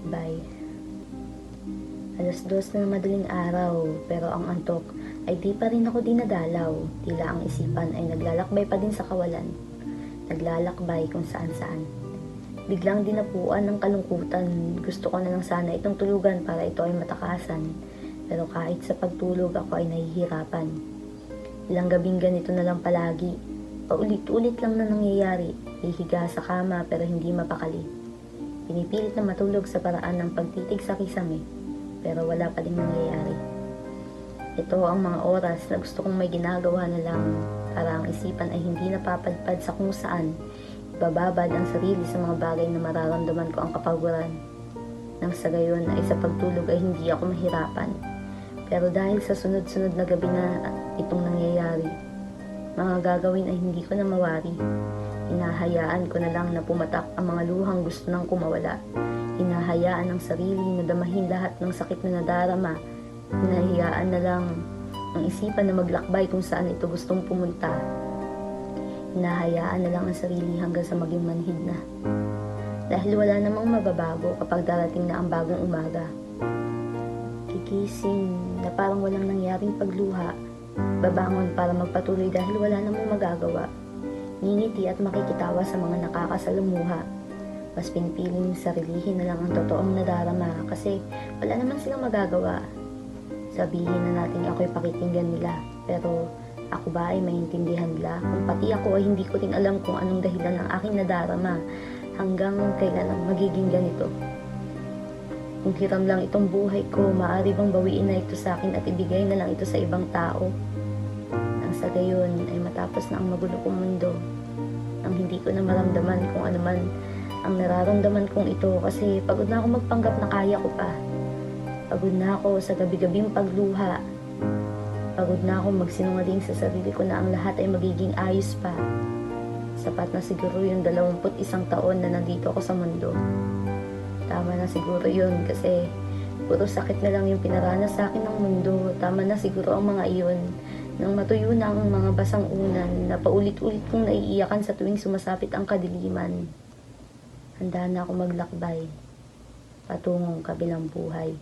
lakbay. Alas 2 na madaling araw, pero ang antok ay di pa rin ako dinadalaw. Tila ang isipan ay naglalakbay pa din sa kawalan. Naglalakbay kung saan-saan. Biglang dinapuan ng kalungkutan. Gusto ko na lang sana itong tulugan para ito ay matakasan. Pero kahit sa pagtulog ako ay nahihirapan. Ilang gabing ganito na lang palagi. Paulit-ulit lang na nangyayari. Hihiga sa kama pero hindi mapakali. Pinipilit na matulog sa paraan ng pagtitig sa kisame. Pero wala pa din nangyayari. Ito ang mga oras na gusto kong may ginagawa na lang para ang isipan ay hindi napapadpad sa kung saan ibababad ang sarili sa mga bagay na mararamdaman ko ang kapaguran. Nang sa gayon ay sa pagtulog ay hindi ako mahirapan. Pero dahil sa sunod-sunod na gabi na itong nangyayari, mga gagawin ay hindi ko na mawari. Hinahayaan ko na lang na pumatak ang mga luhang gusto nang kumawala. Hinahayaan ang sarili na damahin lahat ng sakit na nadarama. Hinahayaan na lang ang isipan na maglakbay kung saan ito gustong pumunta. Hinahayaan na lang ang sarili hanggang sa maging manhid na. Dahil wala namang mababago kapag darating na ang bagong umaga. Gigising na parang walang nangyaring pagluha. Babangon para magpatuloy dahil wala namang magagawa. Ngingiti at makikitawa sa mga nakakasalamuha. Mas pinipiling sarilihin na lang ang totoong nadarama kasi wala naman silang magagawa. Sabihin na natin ako'y pakikinggan nila, pero ako ba ay maintindihan nila? Kung pati ako ay hindi ko rin alam kung anong dahilan ng aking nadarama hanggang kailan ang magiging ganito. Kung hiram lang itong buhay ko, maaari bang bawiin na ito sa akin at ibigay na lang ito sa ibang tao? Nang sa gayon ay matapos na ang magulo kong mundo, nang hindi ko na maramdaman kung ano man ang nararamdaman kong ito kasi pagod na ako magpanggap na kaya ko pa. Pagod na ako sa gabi-gabing pagluha. Pagod na ako magsinungaling sa sarili ko na ang lahat ay magiging ayos pa. Sapat na siguro yung 21 taon na nandito ako sa mundo. Tama na siguro yun kasi puro sakit na lang yung pinaranas sa akin ng mundo. Tama na siguro ang mga iyon. Nang matuyo na ang mga basang unan na paulit-ulit kong naiiyakan sa tuwing sumasapit ang kadiliman. Handa na ako maglakbay patungong kabilang buhay.